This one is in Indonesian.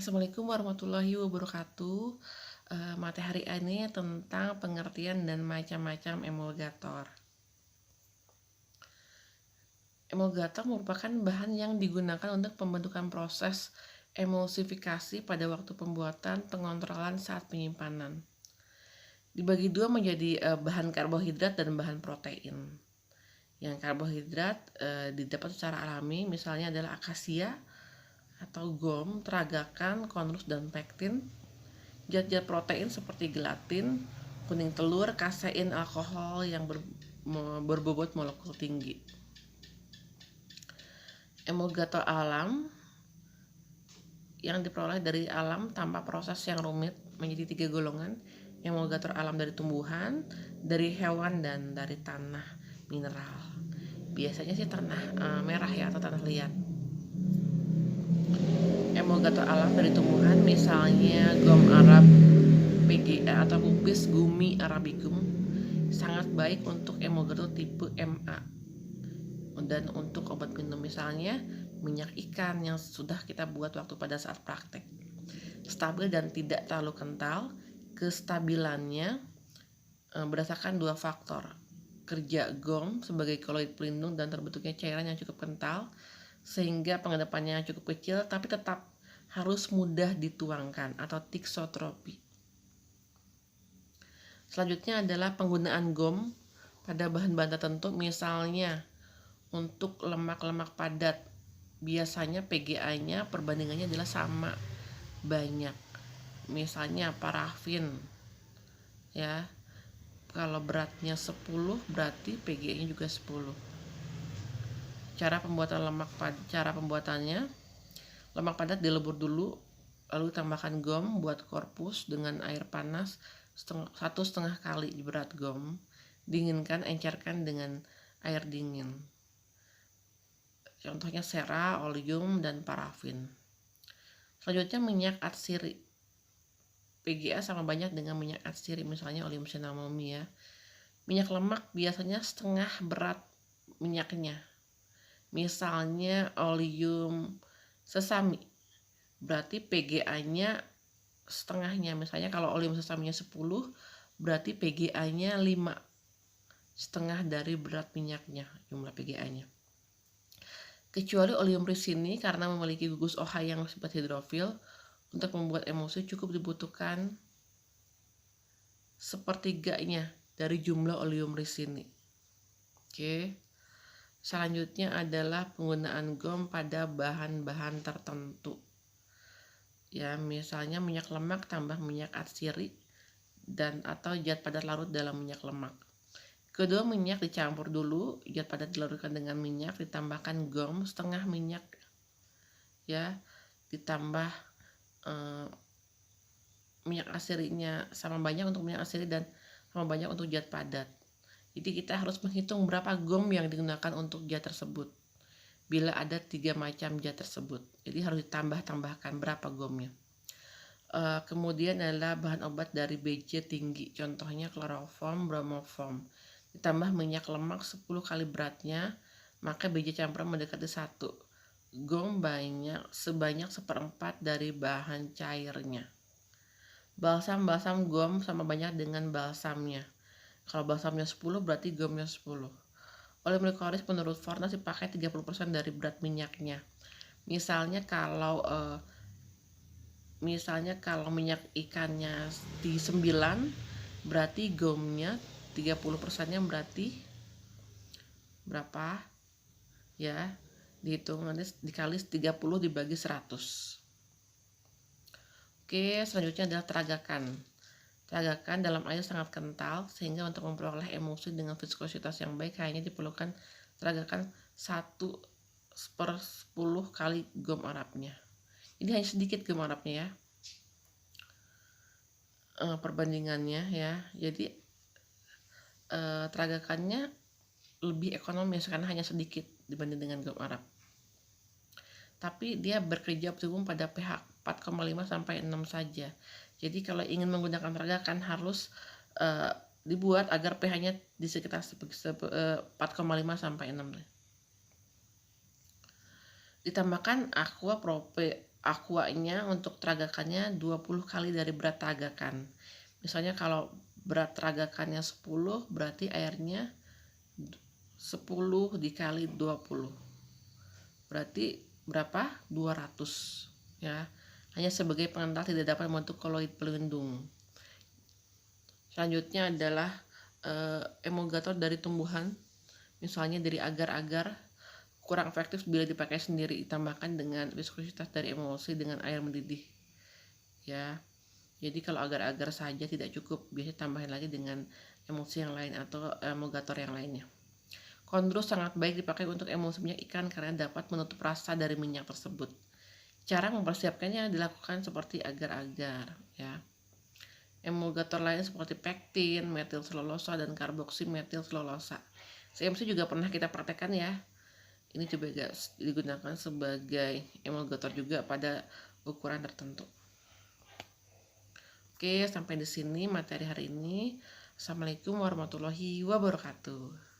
Assalamualaikum warahmatullahi wabarakatuh. Materi hari ini tentang pengertian dan macam-macam emulgator. Emulgator merupakan bahan yang digunakan untuk pembentukan proses emulsifikasi pada waktu pembuatan pengontrolan saat penyimpanan. Dibagi dua menjadi bahan karbohidrat dan bahan protein. Yang karbohidrat didapat secara alami, misalnya adalah akasia atau gom, teragakan, konrus, dan pektin. Zat-zat protein seperti gelatin, kuning telur, kasein, alkohol yang berbobot molekul tinggi. Emulgator alam yang diperoleh dari alam tanpa proses yang rumit menjadi 3 golongan. Emulgator alam dari tumbuhan, dari hewan, dan dari tanah mineral. Biasanya sih tanah merah ya, atau tanah liat. Emulgator alam dari tumbuhan misalnya gom Arab PGA atau Pupis gumi arabicum sangat baik untuk emulgator tipe MA. Dan untuk obat minum misalnya minyak ikan yang sudah kita buat waktu pada saat praktek. Stabil dan tidak terlalu kental. Kestabilannya berdasarkan 2 faktor. Kerja gom sebagai koloid pelindung dan terbentuknya cairan yang cukup kental sehingga pengendapannya cukup kecil tapi tetap harus mudah dituangkan atau tiksotropi. Selanjutnya adalah penggunaan gom pada bahan-bahan tertentu, misalnya untuk lemak-lemak padat. Biasanya PGA-nya perbandingannya adalah sama banyak. Misalnya parafin ya. Kalau beratnya 10 berarti PGA-nya juga 10. Cara pembuatannya, lemak padat dilebur dulu, lalu tambahkan gom buat korpus dengan air panas 1,5 kali berat gom. Dinginkan, encerkan dengan air dingin. Contohnya sera, oleum, dan parafin. Selanjutnya minyak atsiri. PGA sama banyak dengan minyak atsiri, misalnya oleum cinnamomum ya. Minyak lemak biasanya setengah berat minyaknya. Misalnya oleum sesami, berarti PGA-nya setengahnya. Misalnya kalau oleum sesaminya 10, berarti PGA-nya 5, setengah dari berat minyaknya jumlah PGA-nya. Kecuali oleum ricini karena memiliki gugus OH yang bersifat hidrofil, untuk membuat emulsi cukup dibutuhkan sepertiganya dari jumlah oleum ricini. Oke. Selanjutnya adalah penggunaan gom pada bahan-bahan tertentu. Ya, misalnya minyak lemak tambah minyak atsiri dan atau zat padat larut dalam minyak lemak. Kedua minyak dicampur dulu, zat padat dilarutkan dengan minyak, ditambahkan gom setengah minyak ya, ditambah minyak atsirinya sama banyak untuk minyak atsiri dan sama banyak untuk zat padat. Jadi kita harus menghitung berapa gom yang digunakan untuk zat tersebut. Bila ada 3 macam zat tersebut, jadi harus ditambahkan berapa gomnya. Kemudian adalah bahan obat dari BC tinggi, contohnya kloroform, bromoform. Ditambah minyak lemak 10 kali beratnya, maka BC campuran mendekati 1. Gom sebanyak 1/4 dari bahan cairnya. Balsam gom sama banyak dengan balsamnya. Kalau balsamnya 10 berarti gomnya 10. Oleum likoris menurut Fornas dipakai 30% dari berat minyaknya. Misalnya kalau minyak ikannya di 9, berarti gomnya 30%-nya berarti berapa? Ya, dihitung nanti dikali 30 dibagi 100. Oke, selanjutnya adalah teragakan. Teragakan dalam air sangat kental sehingga untuk memperoleh emulsi dengan viskositas yang baik hanya diperlukan teragakan 1/10 kali gom Arabnya. Ini hanya sedikit gom Arabnya ya. Perbandingannya ya. Jadi teragakannya lebih ekonomis karena hanya sedikit dibanding dengan gom Arab. Tapi dia bekerja optimum pada pH 4,5 sampai 6 saja. Jadi kalau ingin menggunakan teragakan harus dibuat agar pH-nya di sekitar 4,5 sampai 6. Ditambahkan aquanya untuk teragakannya 20 kali dari berat teragakan. Misalnya kalau berat teragakannya 10, berarti airnya 10 dikali 20. Berarti berapa? 200 ya. Hanya sebagai pengental, tidak dapat membentuk koloid pelindung. Selanjutnya adalah emulgator dari tumbuhan. Misalnya dari agar-agar, kurang efektif bila dipakai sendiri, ditambahkan dengan viskositas dari emulsi dengan air mendidih ya. Jadi kalau agar-agar saja tidak cukup, biasanya tambahin lagi dengan emulsi yang lain atau emulgator yang lainnya. Kondros sangat baik dipakai untuk emulsi minyak ikan karena dapat menutup rasa dari minyak tersebut. Cara mempersiapkannya dilakukan seperti agar-agar ya. Emulgator lain seperti pektin, metil selulosa, dan karboksi metil selulosa. CMC juga pernah kita praktekkan ya. Ini juga digunakan sebagai emulgator juga pada ukuran tertentu. Oke, sampai di sini materi hari ini. Assalamualaikum warahmatullahi wabarakatuh.